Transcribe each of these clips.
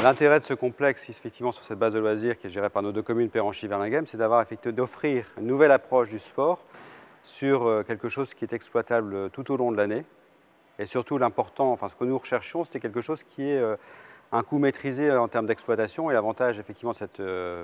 L'intérêt de ce complexe, effectivement, sur cette base de loisirs qui est gérée par nos deux communes, Péranchy-Verlinghem, c'est d'offrir une nouvelle approche du sport sur quelque chose qui est exploitable tout au long de l'année. Et surtout, l'important, enfin, ce que nous recherchions, c'était quelque chose qui est un coût maîtrisé en termes d'exploitation. Et l'avantage, effectivement, de cette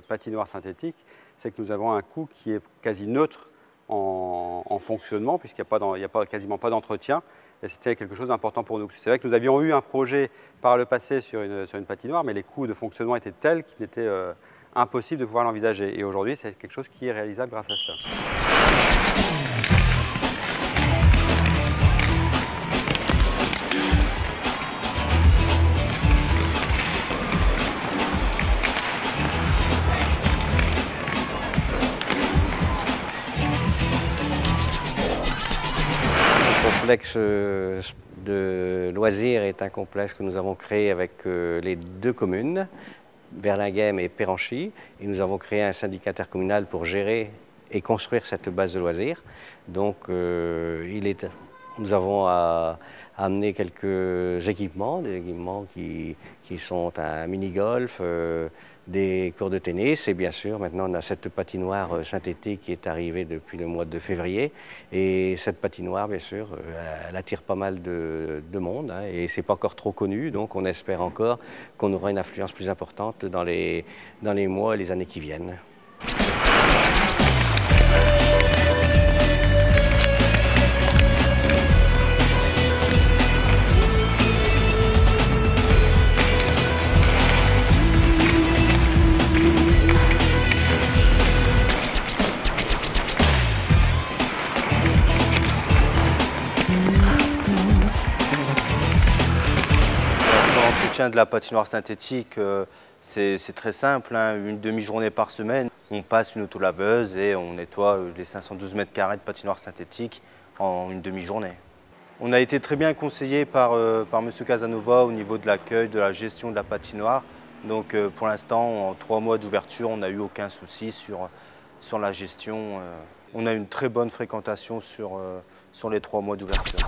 patinoire synthétique, c'est que nous avons un coût qui est quasi neutre en fonctionnement, puisqu'il n'y a quasiment pas d'entretien. Et c'était quelque chose d'important pour nous. C'est vrai que nous avions eu un projet par le passé sur une patinoire, mais les coûts de fonctionnement étaient tels qu'il était impossible de pouvoir l'envisager. Et aujourd'hui, c'est quelque chose qui est réalisable grâce à ça. Le complexe de loisirs est un complexe que nous avons créé avec les deux communes, Verlinghem et Péranchy, et nous avons créé un syndicat intercommunal pour gérer et construire cette base de loisirs. Donc nous avons amené quelques équipements, des équipements qui sont un mini-golf, des cours de tennis et bien sûr maintenant on a cette patinoire synthétique qui est arrivée depuis le mois de février et cette patinoire bien sûr elle attire pas mal de monde hein, et c'est pas encore trop connu donc on espère encore qu'on aura une influence plus importante dans les mois et les années qui viennent. L'entretien de la patinoire synthétique, c'est très simple, hein, une demi-journée par semaine. On passe une autolaveuse et on nettoie les 512 mètres carrés de patinoire synthétique en une demi-journée. On a été très bien conseillé par M. Casanova au niveau de l'accueil, de la gestion de la patinoire. Donc pour l'instant, en 3 mois d'ouverture, on n'a eu aucun souci sur la gestion. On a une très bonne fréquentation sur les 3 mois d'ouverture.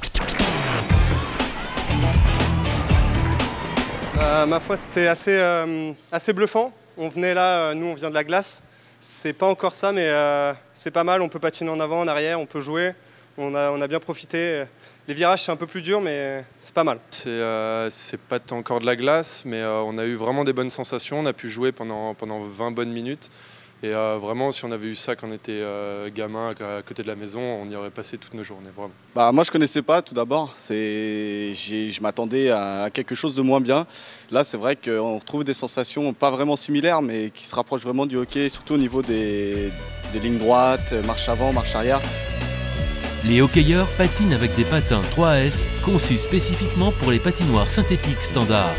Ma foi, c'était assez bluffant. On venait là, nous on vient de la glace. C'est pas encore ça, mais c'est pas mal. On peut patiner en avant, en arrière, on peut jouer. On a bien profité. Les virages, c'est un peu plus dur, mais c'est pas mal. C'est pas encore de la glace, mais on a eu vraiment des bonnes sensations. On a pu jouer pendant 20 bonnes minutes. Et vraiment, si on avait eu ça quand on était gamin à côté de la maison, on y aurait passé toutes nos journées, vraiment. Moi, je ne connaissais pas tout d'abord. Je m'attendais à quelque chose de moins bien. Là, c'est vrai qu'on retrouve des sensations pas vraiment similaires, mais qui se rapprochent vraiment du hockey, surtout au niveau des lignes droites, marche avant, marche arrière. Les hockeyeurs patinent avec des patins 3S conçus spécifiquement pour les patinoires synthétiques standards.